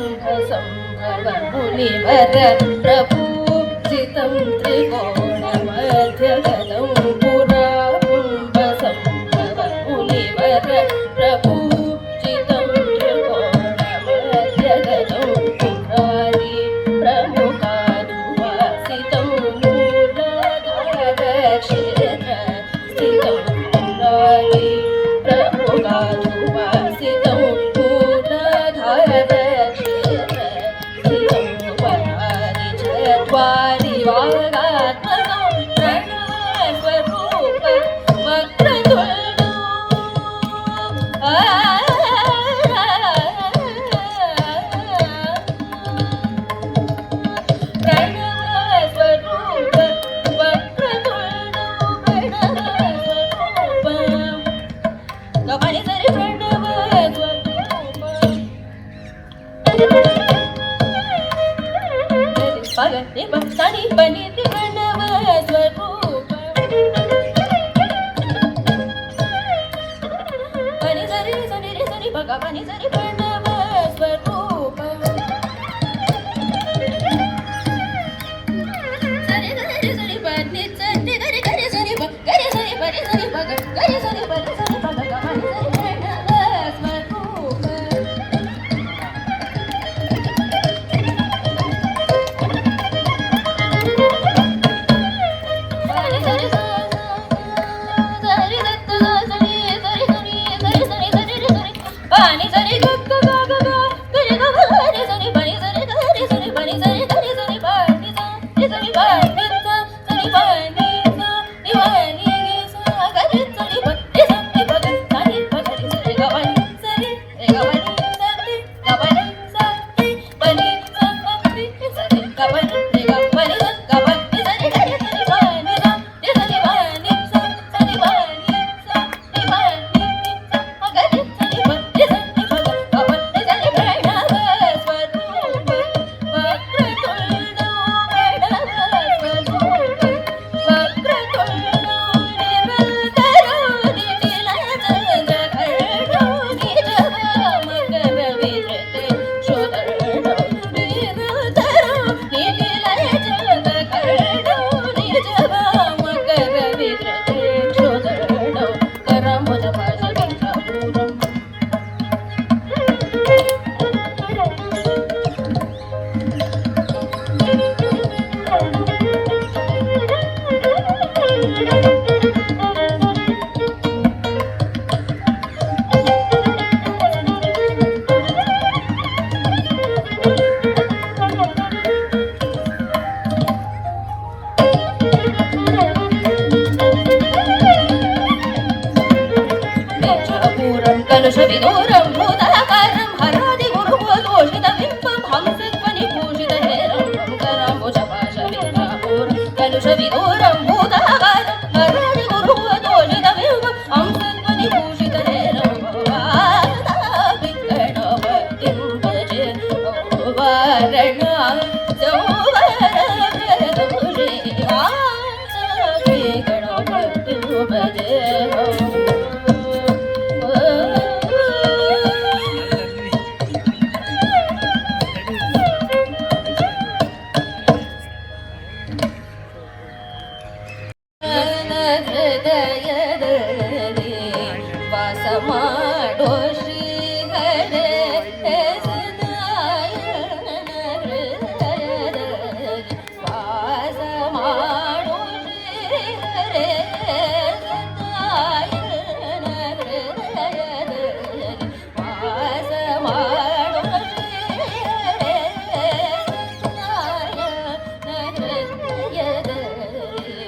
संभव मुनिवर प्रपूजितं त्रिकोणमध्यगतं पुरा कुम्भसंभव मुनिवर प्रपूजितं त्रिकोणमध्यगतं पुरारि प्रमुखानुवासितं मूलधारक्षेत्र स्थितं पुरारि प्रमुखानुवासितं मूलधारक्षेत्र स्थितं पुरारि चत्वारि वागात्मकं प्रणवस्वरूप वक्रतुण्डो प्रणवस्वरूप वक्रतुण्डो प्रणवस्वरूप गमनि सरि प्रणवस्वरूप पगनि सनि पनि प्रणवस्वरूप पनि सरि सनि रे सनि पग पनि सरि प्रणवस्वरूप सरि सरि सरि पनि सनि गरि गरि सरि प गरि सरि पनि सरि पग गरि सरि पनि सरि पग गमनि सरि प्रणवस्वरूप पनि सरि सरि दत्त सरि सरि सरि सरि सरि सरि सरि पनि सरि गग गग गग गरि गग गरि सरि पनि सरि गरि सरि पनि सरि गरि सरि पनि सरि सरि पनि सरि पनि सरि पनि सरि गरि सरि पनि सरि पग सरि गरि सरि गवनि सरि गवनि सरि पनि सरि सरि गवनि गवनि गवनि सरि गरि सरि पनि सरि सरि पनि सरि पनि सरि पनि गरि सरि पनि सरि पग गवनि सरि प्रणवस्वरूप वक्रतुण्डो प्रणवस्वरूप वक्रतुण्डो निरन्तरो निखिलचन्द्रकर्णो निजवामकरविधृते क्षुदर्णो निरन्तरो निखिलचन्द्रकर्णो निजवामकरविधृते क्षुदर्णो करमुजभाषितपूरम् पूरं कलुषविदूरं भूताकारं हरादि गुरुभूतोषितबिम्बं हंसध्वनिभूषितहेरं कराम्बुजपाशविद्यापूरं कलुषविदूरं भूताकारं हरादि गुरुभूतोषितबिम्बं हंसध्वनिभूषितहेरं वाताभिगणपतिं भजे वारणा सौवरभृतभुजे वाताभिगणपतिं भजे ಹೃದಯದಲ್ಲಿ ವಾಸ ಮಾಡೋ ಶ್ರೀಹರೇ ಸದಾಯನ ಹೃದಯದಲ್ಲಿ ವಾಸ ಮಾಡೋ ಶ್ರೀಹರೇ ಸದಾಯನ ಹೃದಯದಲ್ಲಿ ವಾಸ ಮಾಡೋ ಶ್ರೀಹರೇ ಸದಾಯನ ಹೃದಯದಲ್ಲಿ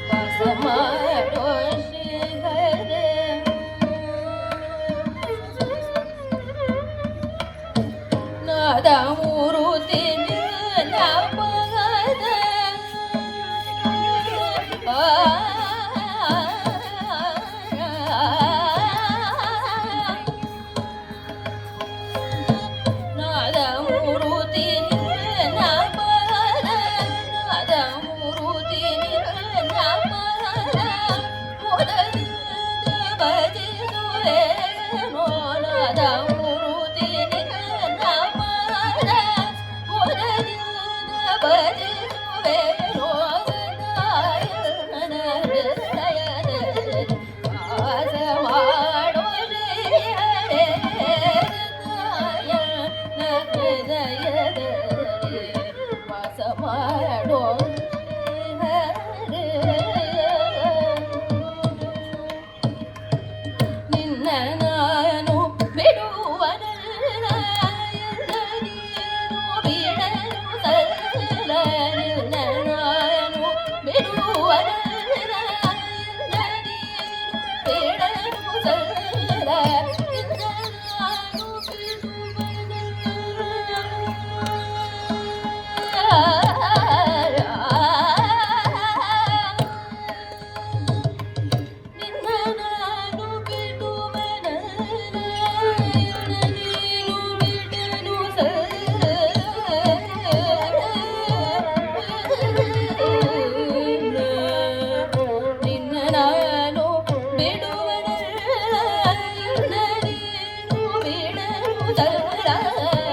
ವಾಸ ಮಾಡೋ ಶ್ರೀಹರೇ ನಾದ ಮೂರುತಿ ನಿರ್ಣಪದ ನಾದ ಮೂರುತಿ ನಿರ್ಣಪದ ನಾದ ಮೂರುತಿ ನಿರ್ಣಪದ ಮೊದಲ ಭಜಿಸುವೆ ನಾದ ಮೂರುತಿ ನಿರ್ಣಪದ ಸ